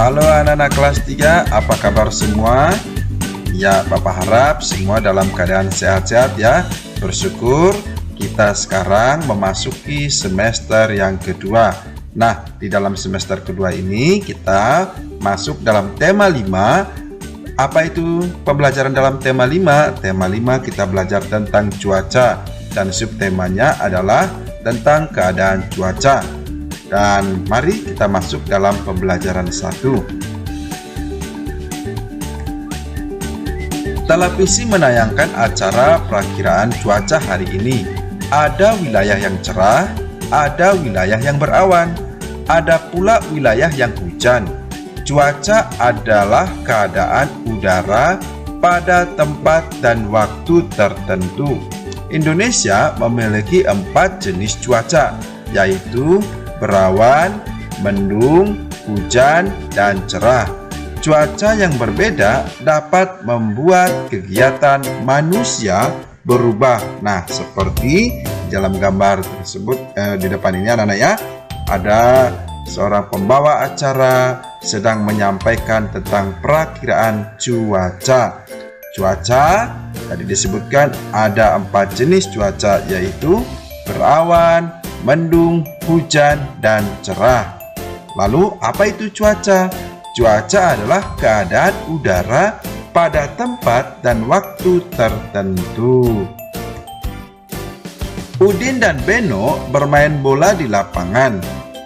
Halo anak-anak kelas 3, apa kabar semua? Ya, Bapak harap semua dalam keadaan sehat-sehat ya. Bersyukur kita sekarang memasuki semester yang kedua. Nah, di dalam semester kedua ini kita masuk dalam tema 5. Apa itu pembelajaran dalam tema 5? Tema 5 kita belajar tentang cuaca dan subtemanya adalah tentang keadaan cuaca. Dan mari kita masuk dalam pembelajaran 1. Televisi menayangkan acara perakiraan cuaca hari ini. Ada wilayah yang cerah, ada wilayah yang berawan, ada pula wilayah yang hujan. Cuaca adalah keadaan udara pada tempat dan waktu tertentu. Indonesia memiliki 4 jenis cuaca, yaitu berawan, mendung, hujan, dan cerah. Cuaca yang berbeda dapat membuat kegiatan manusia berubah. Nah, seperti dalam gambar tersebut di depan ini anak-anak ya, ada seorang pembawa acara sedang menyampaikan tentang perakiraan cuaca. Cuaca tadi disebutkan ada 4 jenis cuaca, yaitu berawan, mendung, hujan, dan cerah. Lalu apa itu cuaca? Cuaca adalah keadaan udara pada tempat dan waktu tertentu. Udin dan Beno bermain bola di lapangan.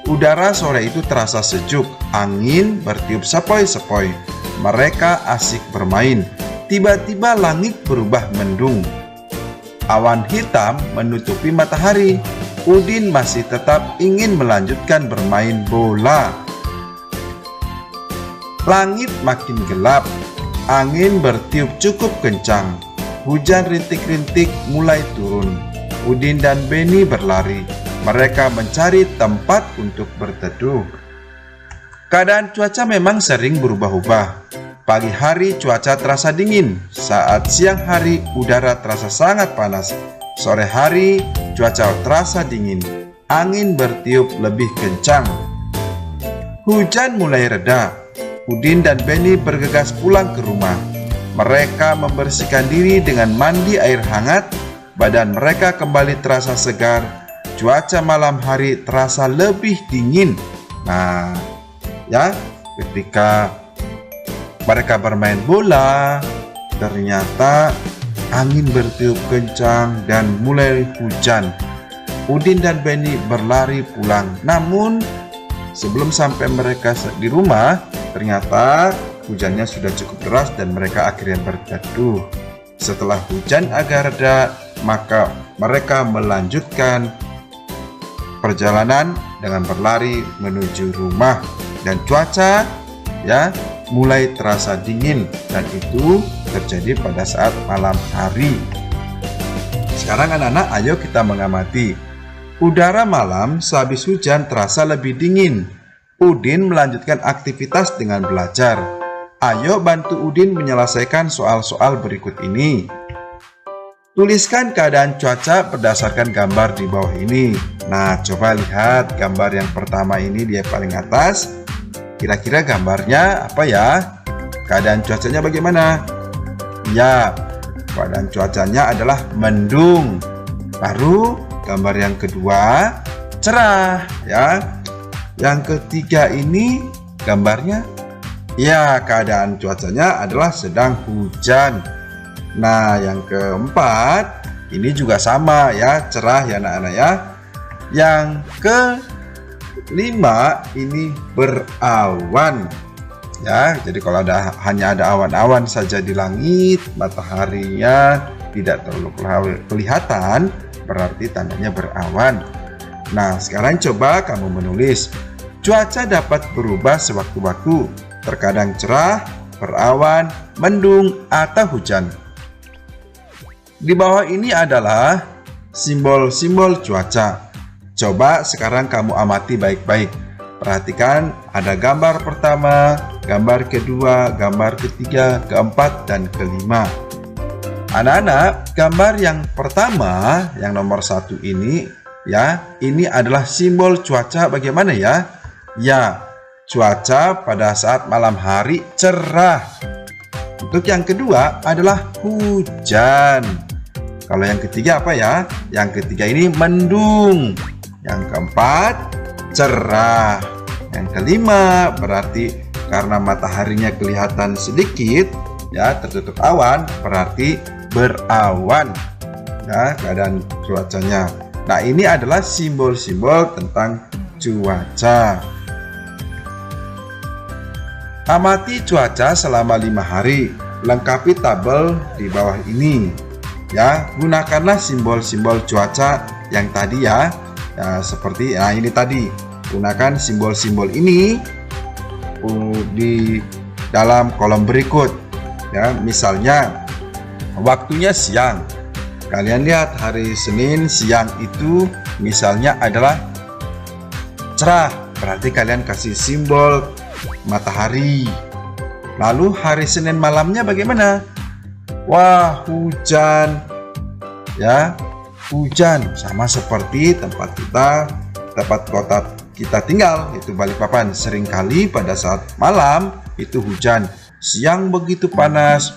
Udara sore itu terasa sejuk, angin bertiup sepoi-sepoi. Mereka asik bermain. Tiba-tiba langit berubah mendung. Awan hitam menutupi matahari. Udin masih tetap ingin melanjutkan bermain bola. Langit makin gelap, angin bertiup cukup kencang, hujan rintik-rintik mulai turun. Udin dan Beni berlari, mereka mencari tempat untuk berteduh. Keadaan cuaca memang sering berubah-ubah. Pagi hari cuaca terasa dingin, saat siang hari udara terasa sangat panas. Sore hari cuaca terasa dingin, angin bertiup lebih kencang. Hujan mulai reda. Udin dan Beni bergegas pulang ke rumah. Mereka membersihkan diri dengan mandi air hangat. Badan mereka kembali terasa segar. Cuaca malam hari terasa lebih dingin. Nah, ya, ketika mereka bermain bola, ternyata angin bertiup kencang dan mulai hujan. Udin dan Beni berlari pulang. Namun, sebelum sampai mereka di rumah, ternyata hujannya sudah cukup deras dan mereka akhirnya berteduh. Setelah hujan agak reda, maka mereka melanjutkan perjalanan dengan berlari menuju rumah. Dan cuaca ya mulai terasa dingin, dan itu terjadi pada saat malam hari. Sekarang anak-anak, ayo kita mengamati. Udara malam sehabis hujan terasa lebih dingin. Udin melanjutkan aktivitas dengan belajar. Ayo bantu Udin menyelesaikan soal-soal berikut ini. Tuliskan keadaan cuaca berdasarkan gambar di bawah ini. Nah, coba lihat gambar yang pertama ini, dia paling atas. Kira-kira gambarnya apa ya? Keadaan cuacanya bagaimana? Ya, keadaan cuacanya adalah mendung. Baru gambar yang kedua cerah ya. Yang ketiga ini gambarnya ya, keadaan cuacanya adalah sedang hujan. Nah, yang keempat ini juga sama ya, cerah ya anak-anak ya. Yang kelima ini berawan. Ya, jadi kalau hanya ada awan-awan saja di langit, mataharinya tidak terlalu kelihatan, berarti tandanya berawan. Nah, sekarang coba kamu menulis. Cuaca dapat berubah sewaktu-waktu, terkadang cerah, berawan, mendung, atau hujan. Di bawah ini adalah simbol-simbol cuaca. Coba sekarang kamu amati baik-baik. Perhatikan, ada gambar pertama, gambar kedua, gambar ketiga, keempat, dan kelima. Anak-anak, gambar yang pertama, yang nomor 1 ini, ya, ini adalah simbol cuaca bagaimana ya? Ya, cuaca pada saat malam hari cerah. Untuk yang kedua adalah hujan. Kalau yang ketiga apa ya? Yang ketiga ini mendung. Yang keempat cerah. Yang kelima berarti karena mataharinya kelihatan sedikit, ya, tertutup awan, berarti berawan. Ya, keadaan cuacanya. Nah, ini adalah simbol-simbol tentang cuaca. Amati cuaca selama 5 hari. Lengkapi tabel di bawah ini. Ya, gunakanlah simbol-simbol cuaca yang tadi ya. Ya, seperti ini tadi. Gunakan simbol-simbol ini di dalam kolom berikut. Ya, misalnya waktunya siang. Kalian lihat hari Senin siang itu misalnya adalah cerah, berarti kalian kasih simbol matahari. Lalu hari Senin malamnya bagaimana? Wah, hujan. Ya, hujan, sama seperti tempat kota kita tinggal, itu Balikpapan. Seringkali pada saat malam itu hujan. Siang begitu panas,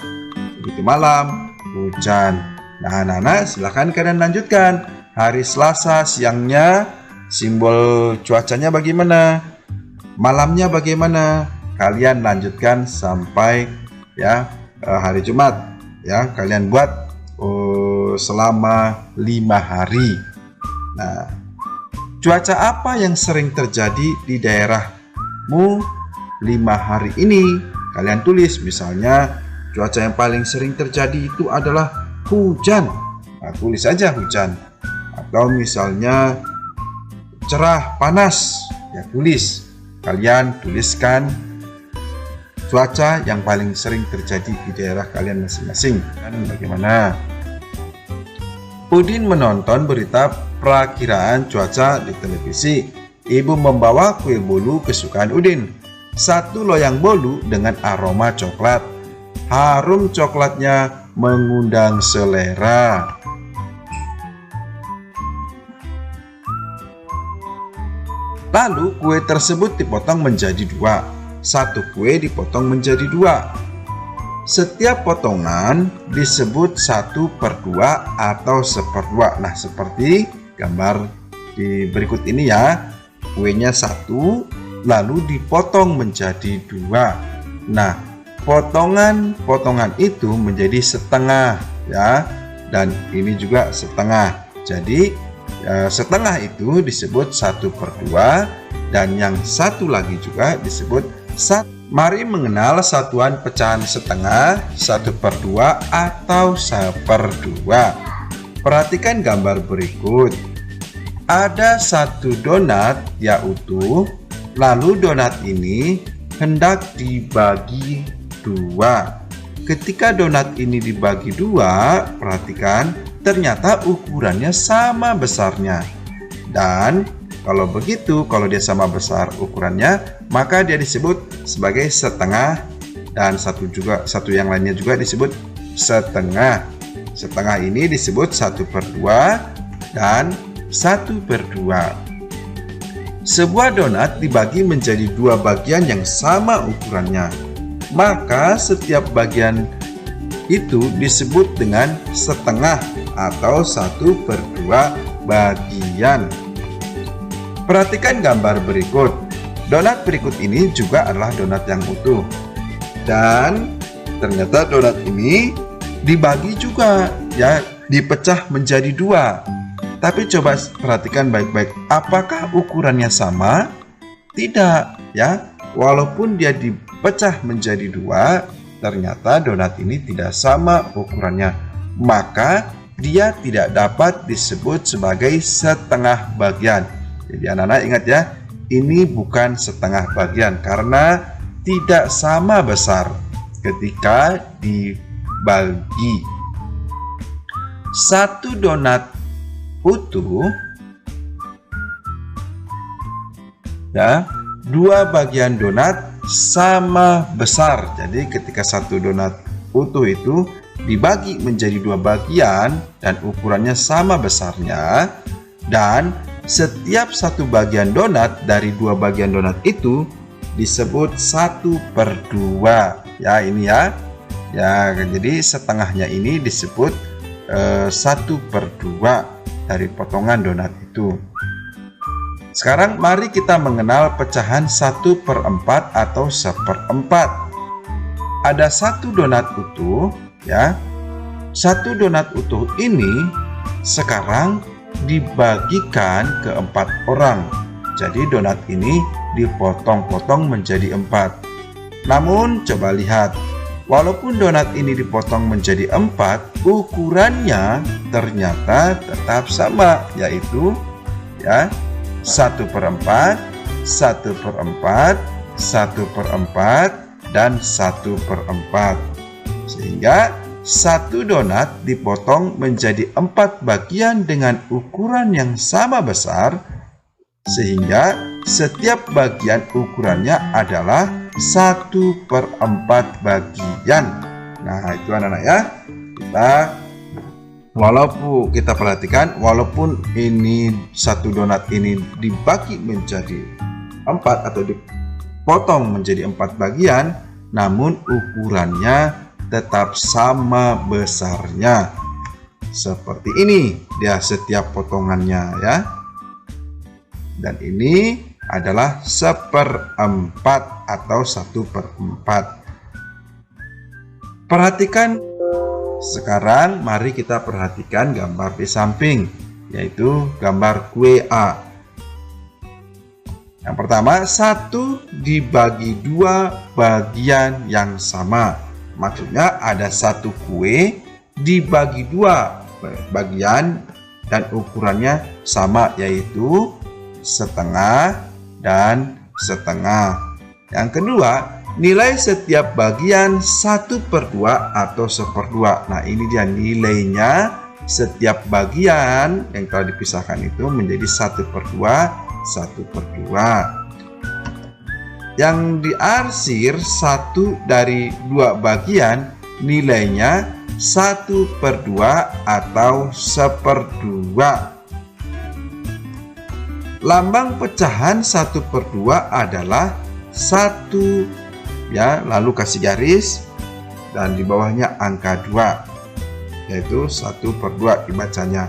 begitu malam hujan. Nah, anak-anak, silahkan kalian lanjutkan. Hari Selasa siangnya simbol cuacanya bagaimana? Malamnya bagaimana? Kalian lanjutkan sampai ya hari Jumat. Ya, kalian buat selama 5 hari. Nah, cuaca apa yang sering terjadi di daerahmu 5 hari ini? Kalian tulis, misalnya cuaca yang paling sering terjadi itu adalah hujan. Nah, tulis saja hujan. Atau misalnya cerah, panas, ya tulis. Kalian tuliskan cuaca yang paling sering terjadi di daerah kalian masing-masing. Dan bagaimana? Udin menonton berita perakiraan cuaca di televisi. Ibu membawa kue bolu kesukaan Udin. 1 loyang bolu dengan aroma coklat. Harum coklatnya mengundang selera. Lalu kue tersebut dipotong menjadi 2. 1 kue dipotong menjadi 2. Setiap potongan disebut 1/2 atau 1/2. Nah, seperti gambar di berikut ini ya. Kuenya 1 lalu dipotong menjadi 2. Nah, potongan-potongan itu menjadi setengah ya, dan ini juga setengah. Jadi setengah itu disebut 1/2 dan yang satu lagi juga disebut 1. Mari mengenal satuan pecahan setengah, 1/2 atau 1/2. Perhatikan gambar berikut. Ada 1 donat ya utuh, lalu donat ini hendak dibagi 2. Ketika donat ini dibagi 2, perhatikan, ternyata ukurannya sama besarnya. Dan kalau begitu, kalau dia sama besar ukurannya, maka dia disebut sebagai setengah, dan satu yang lainnya juga disebut setengah. Setengah ini disebut 1/2 dan 1/2. Sebuah donat dibagi menjadi 2 bagian yang sama ukurannya, maka setiap bagian itu disebut dengan setengah atau 1/2 bagian. Perhatikan gambar berikut. Donat berikut ini juga adalah donat yang utuh. Dan ternyata donat ini dibagi juga ya, dipecah menjadi 2. Tapi coba perhatikan baik-baik, apakah ukurannya sama? Tidak ya. Walaupun dia dipecah menjadi 2, ternyata donat ini tidak sama ukurannya. Maka dia tidak dapat disebut sebagai setengah bagian. Jadi anak-anak ingat ya, ini bukan setengah bagian karena tidak sama besar ketika dibagi. 1 donat utuh ya, 2 bagian donat sama besar. Jadi ketika 1 donat utuh itu dibagi menjadi 2 bagian dan ukurannya sama besarnya, dan setiap 1 bagian donat dari 2 bagian donat itu disebut 1/2. Ya, ini ya. Ya, jadi setengahnya ini disebut 1/2 dari potongan donat itu. Sekarang mari kita mengenal pecahan 1/4 atau 1/4. Ada satu donat utuh, ya. Satu donat utuh ini sekarang dibagikan ke 4 orang. Jadi donat ini dipotong-potong menjadi 4. Namun coba lihat, walaupun donat ini dipotong menjadi 4, ukurannya ternyata tetap sama, yaitu ya 1/4, 1/4, 1/4, dan 1/4. Sehingga satu donat dipotong menjadi 4 bagian dengan ukuran yang sama besar, sehingga setiap bagian ukurannya adalah 1/4 bagian. Nah, itu anak-anak ya. Kita perhatikan, walaupun ini satu donat ini dibagi menjadi 4 atau dipotong menjadi 4 bagian, namun ukurannya tetap sama besarnya. Seperti ini dia setiap potongannya ya. Dan ini adalah 1/4 atau 1/4. Perhatikan sekarang, mari kita perhatikan gambar di samping, yaitu gambar kue A. Yang pertama, 1 dibagi 2 bagian yang sama. Maksudnya ada satu kue dibagi 2 bagian dan ukurannya sama, yaitu setengah dan setengah. Yang kedua, nilai setiap bagian 1/2 atau 1/2. Nah, ini dia nilainya setiap bagian yang telah dipisahkan itu menjadi 1/2, 1/2. Yang diarsir 1 dari 2 bagian nilainya 1/2 atau 1/2. Lambang pecahan 1/2 adalah 1 ya, lalu kasih garis dan di bawahnya angka 2, yaitu 1/2 dibacanya.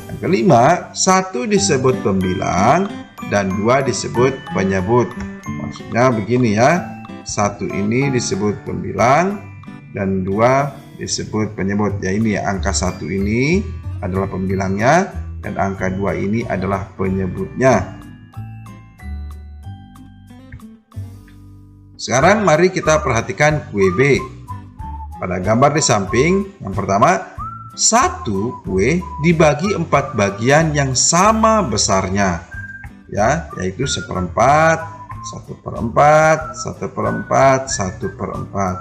Yang kelima, 1 disebut pembilang dan 2 disebut penyebut. Maksudnya begini ya, 1 ini disebut pembilang dan 2 disebut penyebut. Ya, ini ya, angka 1 ini adalah pembilangnya dan angka 2 ini adalah penyebutnya. Sekarang mari kita perhatikan kue B. Pada gambar di samping, yang pertama, 1 kue dibagi 4 bagian yang sama besarnya, ya, yaitu 1/4, 1/4, 1/4, 1/4.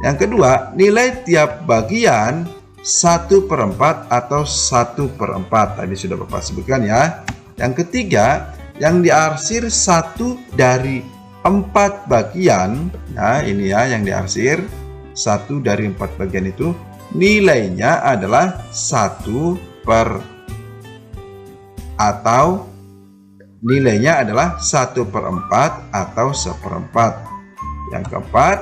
Yang kedua, nilai tiap bagian 1/4 atau 1/4. Tadi sudah Bapak sebutkan ya. Yang ketiga, yang diarsir 1 dari 4 bagian. Nah, ini ya yang diarsir 1 dari 4 bagian itu nilainya adalah 1 atau nilainya adalah 1/4 atau 1/4. Yang keempat,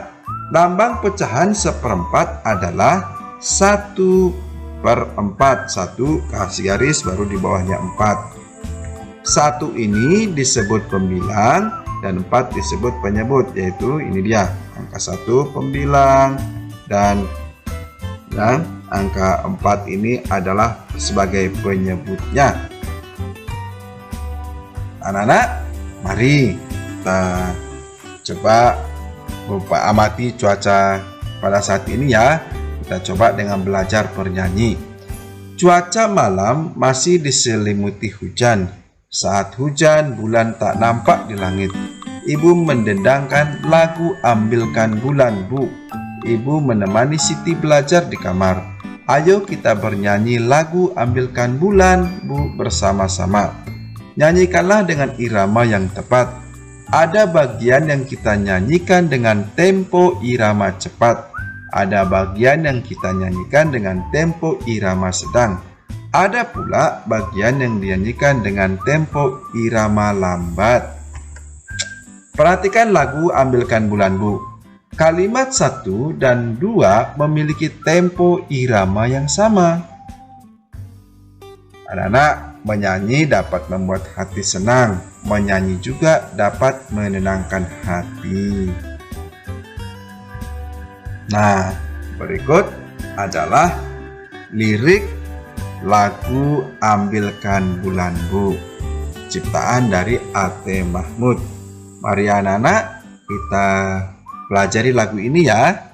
lambang pecahan 1/4 adalah 1/4. 1 kasih garis baru di bawahnya 4. 1 ini disebut pembilang dan 4 disebut penyebut, yaitu ini dia angka 1 pembilang dan angka 4 ini adalah sebagai penyebutnya. Anak-anak, mari kita coba amati cuaca pada saat ini ya. Kita coba dengan belajar bernyanyi. Cuaca malam masih diselimuti hujan. Saat hujan, bulan tak nampak di langit. Ibu mendendangkan lagu Ambilkan Bulan, Bu. Ibu menemani Siti belajar di kamar. Ayo kita bernyanyi lagu Ambilkan Bulan, Bu, bersama-sama. Nyanyikanlah dengan irama yang tepat. Ada bagian yang kita nyanyikan dengan tempo irama cepat. Ada bagian yang kita nyanyikan dengan tempo irama sedang. Ada pula bagian yang dinyanyikan dengan tempo irama lambat. Perhatikan lagu Ambilkan Bulan Bu. Kalimat 1 dan 2 memiliki tempo irama yang sama. Anak-anak, menyanyi dapat membuat hati senang, menyanyi juga dapat menenangkan hati. Nah, berikut adalah lirik lagu Ambilkan Bulan Bu, ciptaan dari A.T. Mahmud. Mari anak-anak kita pelajari lagu ini ya.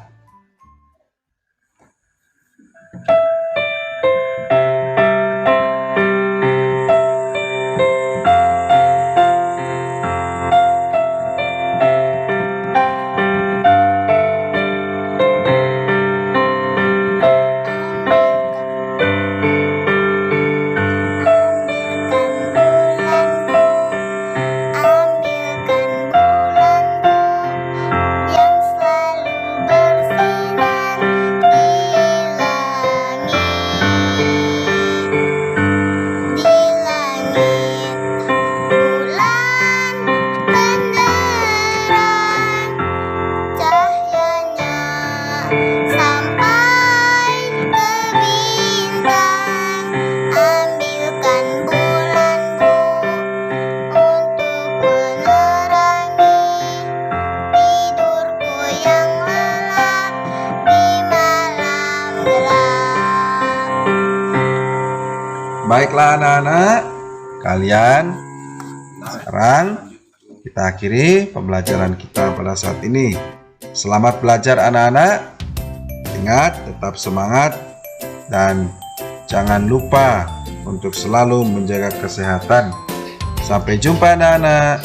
Baiklah anak-anak, kalian sekarang kita akhiri pembelajaran kita pada saat ini. Selamat belajar anak-anak. Ingat, tetap semangat dan jangan lupa untuk selalu menjaga kesehatan. Sampai jumpa anak-anak.